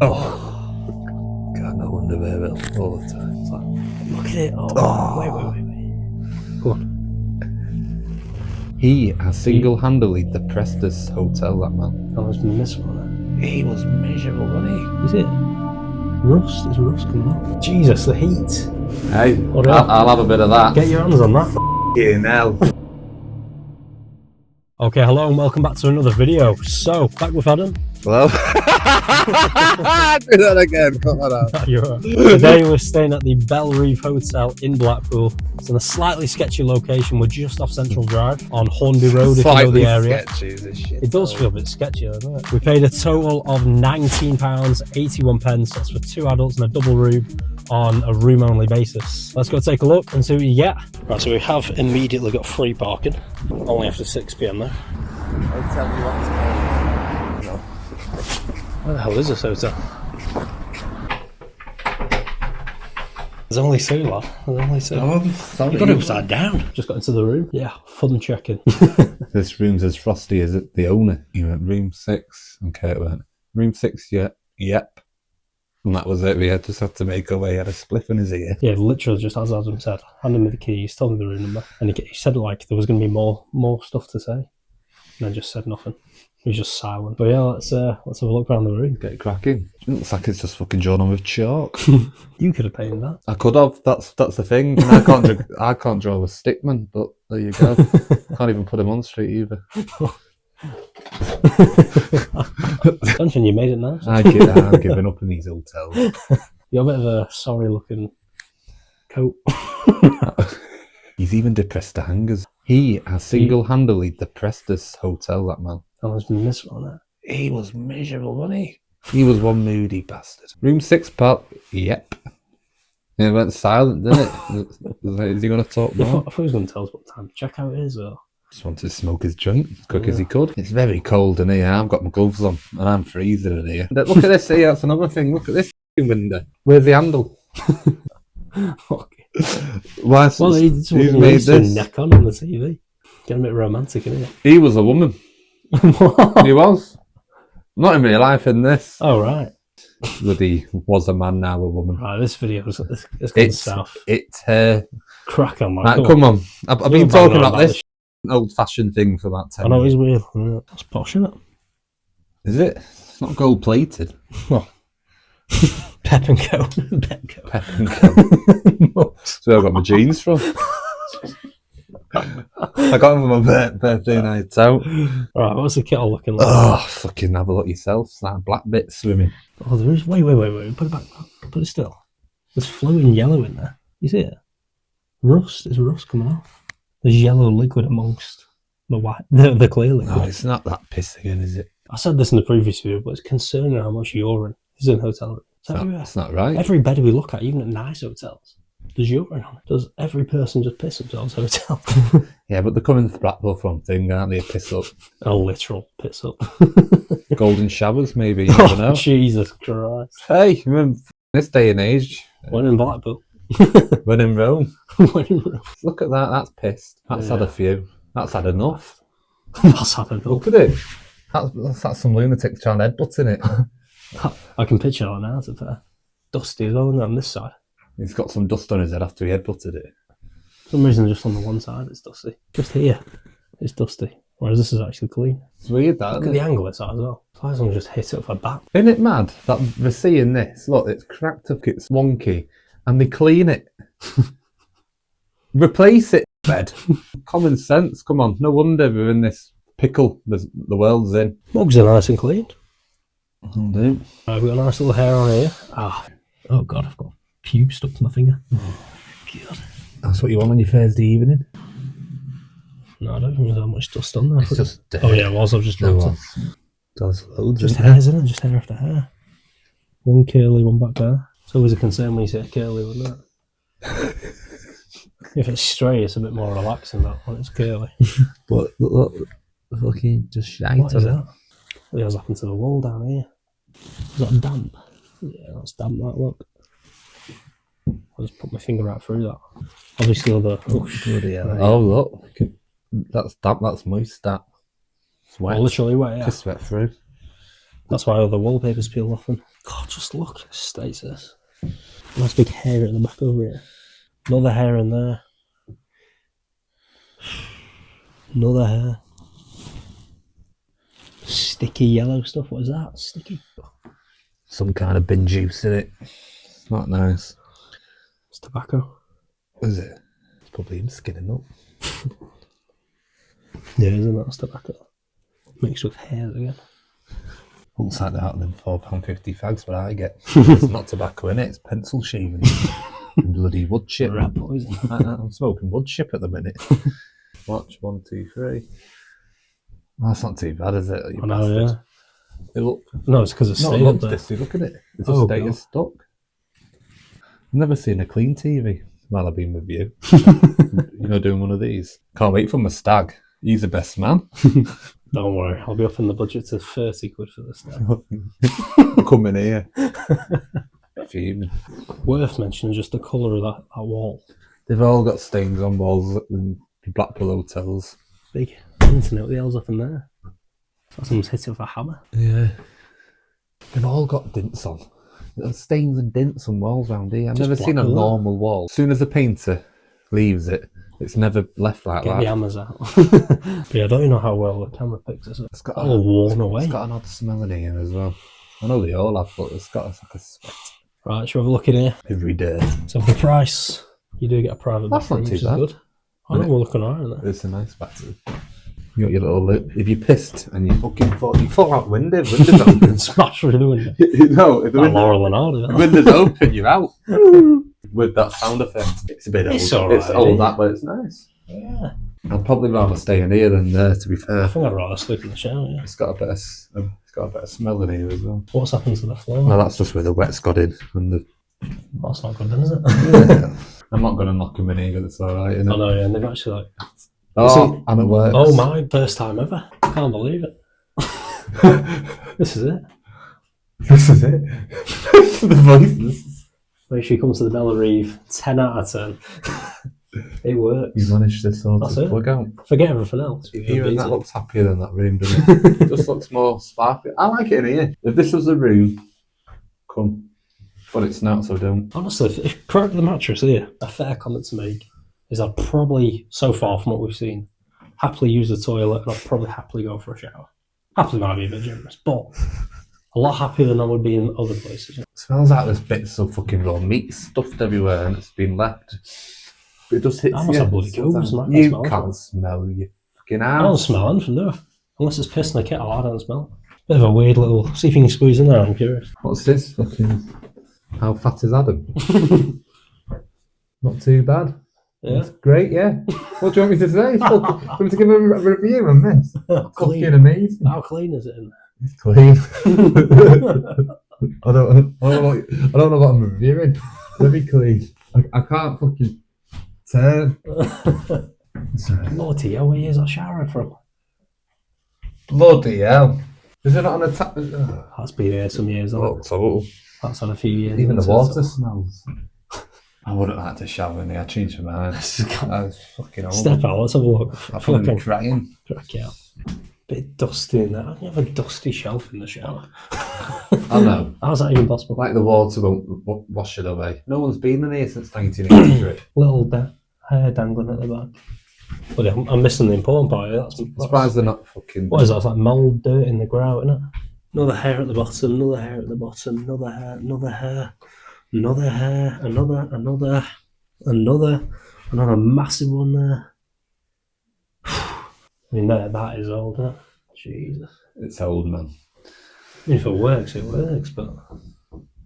Oh, God, no wonder wear it all the time. It's like, look at it. Oh, wait. Go on. He has single-handedly depressed this hotel, that man. Oh, there's been this one. He was miserable, wasn't he? Is it? Rust? Is rust coming off? Jesus, the heat. Hey, I'll have a bit of that. Get your hands on that. Fucking hell. Okay, hello and welcome back to another video. So, back with Adam. Hello? Do that again. Cut that out. You're right. Today we're staying at the Reve Hotel in Blackpool. It's in a slightly sketchy location. We're just off Central Drive on Hornby Road, if you know the area. Sketchy, this shit. It does feel a bit sketchy, doesn't it? We paid a total of £19.81. That's for 2 adults and a double room on a room-only basis. Let's go take a look and see what you get. Right, so we have immediately got free parking, only after 6 PM though. I'll tell you what's going on. No. Where the hell is this hotel? There's only 2, lad. There's only 2. Oh, sorry. You got it upside down. Just got into the room. Yeah, fun checking. This room's as frosty as the owner. He went room 6. Okay, it went room 6, yeah. Yep. And that was it. We just had to make our way. He had a spliff in his ear. Yeah, literally just as Adam said. Handed me the keys, told me the room number. And he said like there was going to be more stuff to say. And I just said nothing. He was just silent. But yeah, let's have a look around the room. Get cracking. It looks like it's just fucking drawn on with chalk. You could have painted that. I could have. That's the thing. I can't draw with stickman, but there you go. Can't even put him on street either. Something you made it nice. I'm giving up in these hotels. You're a bit of a sorry looking coat. He's even depressed the hangers. He has single-handedly depressed this hotel, that man. Oh, there's been this one there. He was miserable, wasn't he? He was one moody bastard. Room 6, pal. Yep. It went silent, didn't it? Is he going to talk more? I thought he was going to tell us what time checkout is, or... Just wanted to smoke his joint as quick as he could. It's very cold in here. I've got my gloves on and I'm freezing in here. Look at this here. That's another thing. Look at this window. Where's the handle? Okay. Why? Well, he's made this neck on the TV. Getting a bit romantic, isn't it? He was a woman. What? He was. Not in real life. In this. Oh right. Bloody was a man, now a woman. Right, this video is going south. It's crack on, man. Right, come on. I've been talking about this old-fashioned thing for about 10 I know, years. it's weird. It's posh, isn't it? Is it? It's not gold-plated. Well, Pep and Co. Pep and Co. That's where I got my jeans from. I got them on my birthday night out. Right, what's the kettle looking like? Oh, fucking have a look yourself. It's like black bits swimming. Oh, there is. Wait. Put it back. Put it still. There's flowing yellow in there. You see it? Rust. There's rust coming off. There's yellow liquid amongst the white, the clear liquid. No, it's not that piss again, is it? I said this in the previous video, but it's concerning how much urine is in hotel rooms. That's not right. Every bed we look at, even at nice hotels, there's urine on it. Does every person just piss themselves at a hotel? Yeah, but they're coming to Blackpool from thing, aren't they? A piss up. A literal piss up. Golden showers, maybe. You never know. Jesus Christ. Hey, remember this day and age. When in Blackpool. When in Rome. When in Rome. Look at that. That's pissed. That's had a few. That's had enough. That's had enough. Look at it. That's some lunatic trying to headbutt in it. I can picture that now, to be fair. Dusty as well, isn't it, on this side? He's got some dust on his head after he headbutted it. For some reason, just on the one side it's dusty. Just here, it's dusty. Whereas this is actually clean. It's weird, that. Look at the angle it's at as well. It's like someone just hit it with a bat. Isn't it mad that we're seeing this? Look, it's cracked up, it's wonky, and they clean it. Replace it, bed. Common sense, come on. No wonder we're in this pickle the world's in. Mugs are nice and clean. I'll do. Right, we've got a nice little hair on here. Oh God, I've got pubes stuck to my finger. Oh, God. That's what you want on your Thursday evening? No, I don't think there's that much dust on there. It's just Oh yeah, it was. I've just dropped it. There's loads. Just hairs, isn't it? Just hair after hair. One curly, one back there. It's always a concern when you say curly, wouldn't it? If it's straight, it's a bit more relaxing, that when it's curly. But look, fucking just shite. What is that? What has happened to the wall down here? Is that damp? Yeah, that's damp, that, look. I'll just put my finger right through that. Obviously, other... Oh, look. That's damp, that's moist, that. It's wet. Oh, literally wet, yeah. Just wet through. That's why all the wallpaper's peeled off them. God, just look at the state of this. Nice big hair at the back over here. Another hair in there. Another hair. Sticky yellow stuff. What is that? Sticky. Some kind of bin juice in it. It's not nice. It's tobacco. Is it? It's probably him skinning up. Yeah, isn't that tobacco? Mixed with hairs again. Looks like they're out of them £4.50 fags, but I get. It's not tobacco in it, it's pencil shaving. And bloody wood chip. Rat poison. I'm smoking wood chip at the minute. Watch, 1, 2, 3. Well, that's not too bad, is it? I know, yeah. No, it's because it's stayed up there. Look at it. It's just stayed stuck. I've never seen a clean TV while I've been with you. You know, doing one of these. Can't wait for my stag. He's the best man. Don't worry, I'll be up in the budget to 30 quid for this now. Come in here. Fuming. Worth mentioning just the colour of that wall. They've all got stains on walls in Blackpool hotels. Big internet, what the hell's up in there? Like someone's hit it with a hammer. Yeah. They've all got dints on. There's stains and dints on walls around here. I've never seen a normal wall. As soon as the painter leaves it, it's never left like that. Get the hammers out. But yeah, I don't even know how well the camera picks this up. It's got all worn away. It's got an odd smell in here as well. I know they all have, but it's got like a sweat. Right, shall we have a look in here? Every day. So for the price, you do get a private bathroom, which is good. I know we're looking alright in there. It's a nice bathroom. You got your little lip. If you pissed and you fucking fall out windows open. Smash through the window. No, if the window's open, you're out. With that sound effect. It's a bit old. It's alright. It's old that, but it's nice. Yeah. I'd probably rather stay in here than there, to be fair. I think I'd rather sleep in the shower, yeah. It's got a better smell in here as well. What's happened to the floor? Well, that's just where the wet's got in. And that's not good then, is it? Yeah. I'm not going to knock them in here, but it's alright, isn't it? I know, yeah, and they've actually like... Oh, I'm at work. Oh my, first time ever. I can't believe it. This is it. This is it. The voices. Make sure you come to the Bella Reve, 10 out of 10. It works. You managed to sort of plug out. Forget everything else. Even that looks happier than that room, doesn't it? It just looks more sparkly. I like it in here. If this was a room, come. But it's not, so don't. Honestly, if correct the mattress here, a fair comment to make is I'd probably, so far from what we've seen, happily use the toilet and I'd probably happily go for a shower. Happily might be a bit generous, but a lot happier than I would be in other places. It smells like there's bits of fucking raw meat stuffed everywhere and it's been left. But it just hits you. You can't smell your fucking ass. I don't smell anything, do I? Unless it's piss in the kettle, I don't smell. Bit of a weird little... See if you can squeeze in there, I'm curious. What's this fucking... How fat is Adam? Not too bad. Yeah. That's great, yeah. What do you want me to say? Do you want me to give a review on this? Fucking amazing. How clean is it in there? It's clean. I don't know what I'm reviewing. Very clean. I can't fucking turn. Bloody hell, where is that shower from? Bloody hell. Is it not on a tap? That's been here some years, hasn't it? So That's had a few years. even the water smells. I wouldn't like to shower in here. I changed my mind. I was fucking old. Step out, let's have a look. I feel like crying. Crack out. Bit dusty in there. You have a dusty shelf in the shower. I know. How's that even possible? Like the water won't wash it away. No one's been in here since 1983. Little hair dangling at the back. But yeah, I'm missing the important part here. That's surprised they're not fucking... What is that? It's like mould, dirt in the grout, isn't it? Another hair at the bottom, another hair at the bottom, another hair, another hair, another hair, another massive one there. I mean, that is old, isn't it? Jesus. It's old, man. I mean, if it works, but...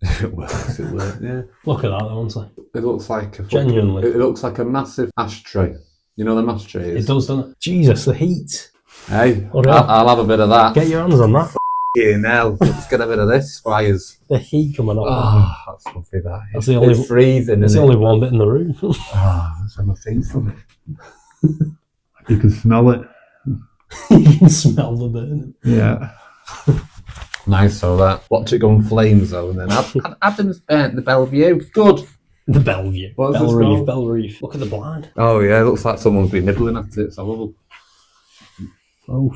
It works, yeah. Look at that, honestly. It looks like Genuinely. It looks like a massive ashtray. You know the ashtray is? It does, doesn't it? Jesus, the heat. Hey, I'll have a bit of that. Get your hands on that. F***ing hell. Let's get a bit of this, Squires. The heat coming off. Oh, that's lovely, that. It's freezing, There's only one bit in the room. That's my face on it. You can smell it. You can smell the burn. Yeah. Nice, so that. Watch it go in flames, though, and then Adam's burnt the Bellevue. Good. The Bellevue. Bell Reef. Look at the blind. Oh, yeah, it looks like someone's been nibbling at it. It's horrible. Oh,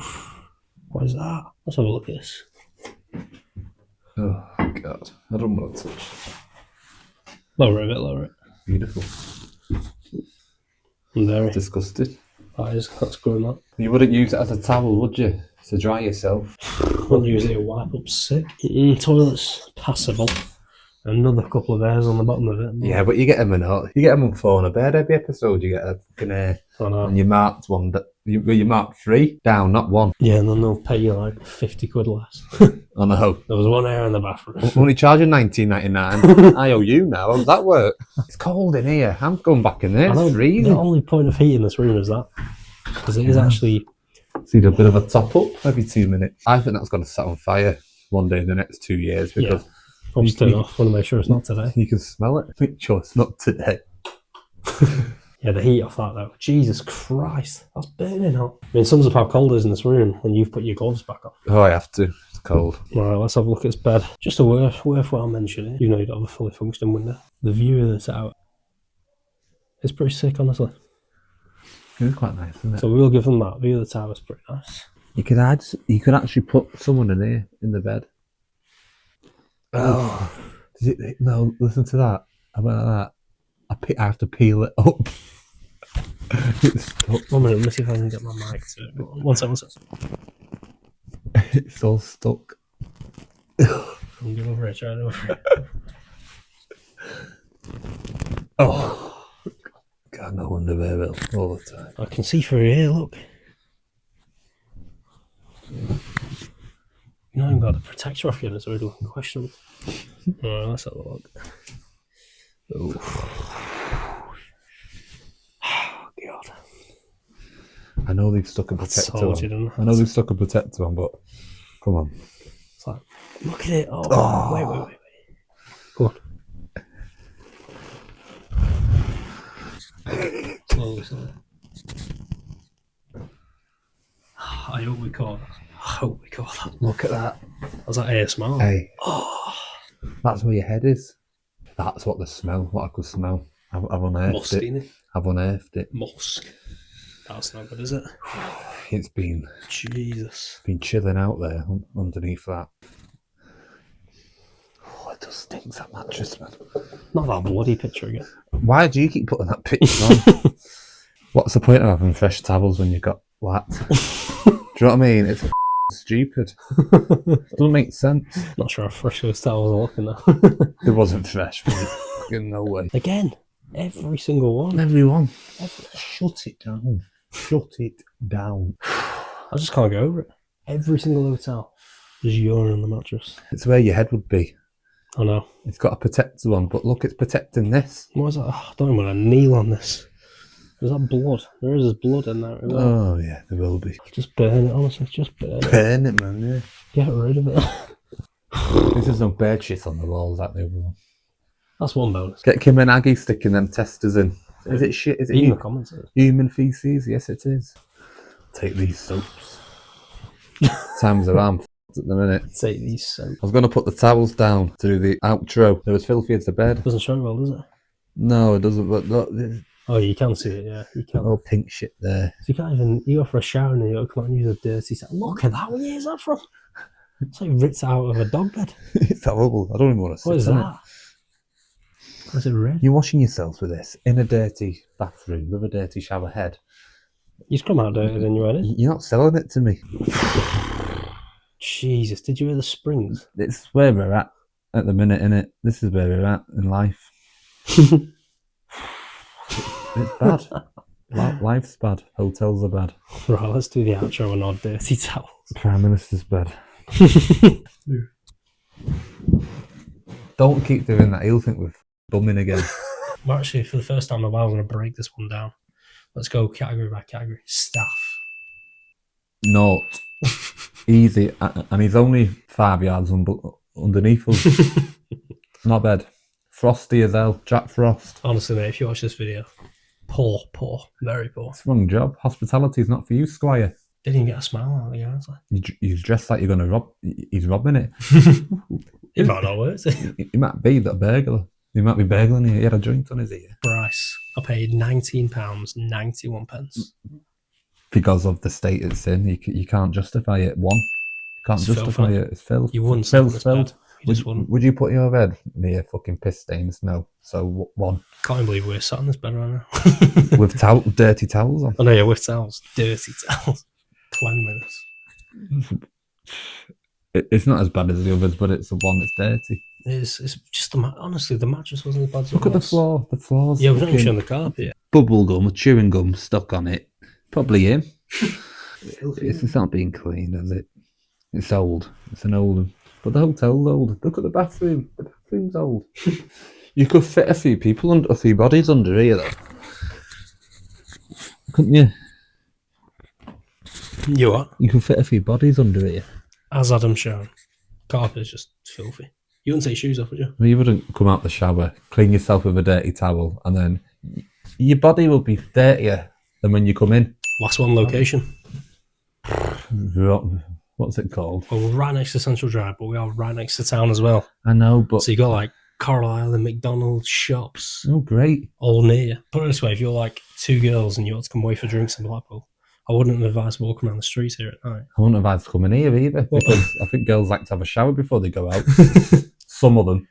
what is that? Let's have a look at this. Oh God, I don't want to touch. Lower it a bit, lower it. Beautiful. I'm very. Disgusted. That's good, that. You wouldn't use it as a towel, would you? To dry yourself. Wouldn't use it to wipe up sick. Toilet's passable. Another couple of hairs on the bottom of it. Yeah, but you get them you get them on phone a bed every episode. You get a fucking and you marked one. You marked 3 down, not 1. Yeah, and then they'll pay you like 50 quid less. I know. There was 1 hair in the bathroom. Only charging $19.99. I owe you now. How does that work? It's cold in here. I'm going back in there. It's freezing. The only point of heat in this room is that. Because it is actually... See a bit of a top up every 2 minutes. I think that's going to set on fire one day in the next 2 years because... Yeah. Probably turn off. Want to make sure it's not today. You can smell it. Make sure it's not today. Yeah, the heat off that though. Jesus Christ, that's burning hot. I mean, sums up how cold it is in this room when you've put your gloves back on. Oh, I have to. It's cold. Right, let's have a look at this bed. Just a worthwhile mention. You know, you don't have a fully functioning window. The view of the tower is pretty sick, honestly. It's quite nice, isn't it? So we will give them that. View of the tower is pretty nice. You could actually put someone in here in the bed. Oh, no! Listen to that. How about that? I have to peel it up. It's stuck. 1 minute, let me see if I can get my mic to it. One second. It's all stuck. I'll get over it, try it over it. Oh, God, no wonder they're ill all the time. I can see through here, look. You not even got the protector off yet, it's already looking questionable. Alright, let's have a look. Oh, God. I know they've stuck a protector on. I know they've stuck a protector on, but come on. It's like, look at it. Oh. Wait. Go on. Close. I hope we caught that. Look at that. Was that ASMR? Hey. Oh. That's where your head is. That's what what I could smell. I've unearthed it. I've unearthed it. Musk. That's not good, is it? It's been... Jesus. It's been chilling out there underneath that. Oh, it just stinks, that mattress, man. Not that bloody picture again. Why do you keep putting that picture on? What's the point of having fresh towels when you've got that? Do you know what I mean? It's stupid. It doesn't make sense. Not sure how fresh those towels are looking now. It wasn't fresh, but no way. Again, every single one. Everyone. Shut it down. Shut it down. I just can't go over it. Every single hotel. There's urine on the mattress. It's where your head would be. I know. It's got a protector on, but look, it's protecting this. What is that? Oh, I don't even want to kneel on this. Is that blood? There is blood in there. Oh, yeah, there will be. Just burn it, honestly. Just burn it. Burn it, man, yeah. Get rid of it. This is no bird shit on the walls, that the other one. That's one bonus. Get Kim and Aggie sticking them testers in. Is it shit? Is it even the comments? Human feces? Yes, it is. Take these soaps. Times around at the minute. Take these soaps. I was going to put the towels down to do the outro. They're as filthy as the bed. Doesn't show well, does it? No, it doesn't. But look, oh, you can see it, yeah. You can. Oh, pink shit there. So you can't even. You go for a shower and you go, come on, use a dirty set. Look at that. Where is that from? It's like ripped out of a dog bed. It's horrible. I don't even want to sit. What is that? Is it red? You're washing yourself with this in a dirty bathroom with a dirty shower head. You've come out dirtier than you went in. You're not selling it to me. Jesus, did you hear the springs? It's where we're at the minute, innit? This is where we're at in life. It's bad. Life's bad. Hotels are bad. Right, let's do the outro on our dirty towels. Prime Minister's bed. Don't keep doing that. He'll think we're bumming again. We're actually, for the first time in a while, we're going to break this one down. Let's go category by category. Staff. Naught. Easy. And he's only 5 yards underneath us. Not bad. Frosty as hell. Jack Frost. Honestly, mate, if you watch this video, poor. Very poor. It's the wrong job. Hospitality's not for you, Squire. Didn't even get a smile out of the guys. He's dressed like you're going to rob. He's robbing it. It might not work. He might be that burglar. He might be burgling here. He had a joint on his ear. Price. I paid £19.91. Because of the state it's in, you can't justify it. You can't justify it. It's filth. You wouldn't filth. You just wouldn't. Would you put your bed near fucking piss stains? No. So one Can't even believe we're sat in this bed right now. with dirty towels on. Oh no, yeah, with towels, dirty towels, cleanliness. It's not as bad as the others, but it's the one that's dirty. It's just honestly, the mattress wasn't as bad as Look at the floor. The floor's Yeah, we're not even showing the carpet yet. bubble gum, chewing gum stuck on it. Probably him. It's not being cleaned, is it? It's old. It's an old one. But the hotel's old. Look at the bathroom. The bathroom's old. You could fit a few people a few bodies under here, though. Couldn't you? You what? You could fit a few bodies under here. As Adam shown, carpet's just filthy. You wouldn't take shoes off, would you? Well, you wouldn't come out the shower, clean yourself with a dirty towel, and then your body will be dirtier than when you come in. Last one location. What's it called? Well, we're right next to Central Drive, but we are right next to town as well. I know, but... So you got like Carlisle and McDonald's shops. Oh, great. All near you. Put it this way, if you're like two girls and you want to come away for drinks in Blackpool, I wouldn't advise walking around the streets here at night. I wouldn't advise coming here either, because I think girls like to have a shower before they go out. Some of them.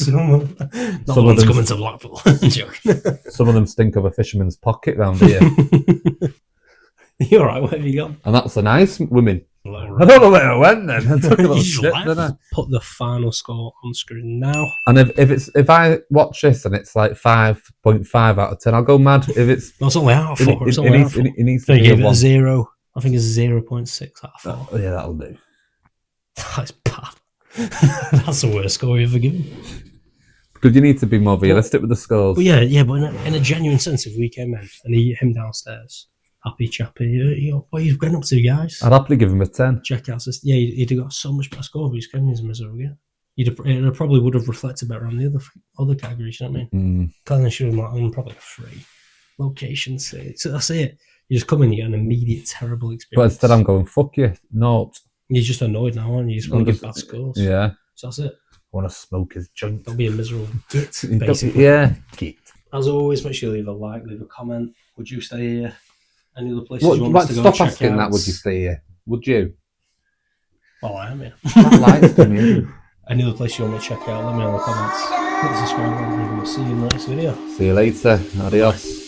Not the ones coming to Blackpool. Some of them stink of a fisherman's pocket round here. You're right, where have you gone? And that's the nice women. I don't know where I went then. I took a little shit, didn't I? Put the final score on screen now. And if I watch this and it's like 5.5 out of 10, I'll go mad. If it's no, it's only out of 4. It's only out of 4. It needs So to you be gave it a one. 0. I think it's 0.6 out of 4. Oh, yeah, that'll do. That's bad. That's the worst score you've ever given. Because you need to be more realistic with the scores. But yeah, but in a genuine sense, if we came in and him downstairs, happy chappy, what are you going up to, guys? I'd happily give him a 10. Check out this. Yeah, he'd have got so much better score, but he's coming as a miserable again. It probably would have reflected better on the other categories, you know what I mean? Cleanliness should have been probably a 3. Location, so that's it. You just come in, you get an immediate terrible experience. But instead I'm going, fuck you, not. You're just annoyed now, aren't you? You just want to give bad scores. Yeah. So that's it. I want to smoke his joint. Don't be a miserable git, basically. Yeah, git. As always, make sure you leave a like, leave a comment. Would you stay here? Any other places you want us to go stop check asking out? that, would you stay here? Would you? Well, I am, yeah. That light's from you. Any other place you want me to check out, let me know in the comments. Hit the subscribe button and we'll see you in the next video. See you later. Adios.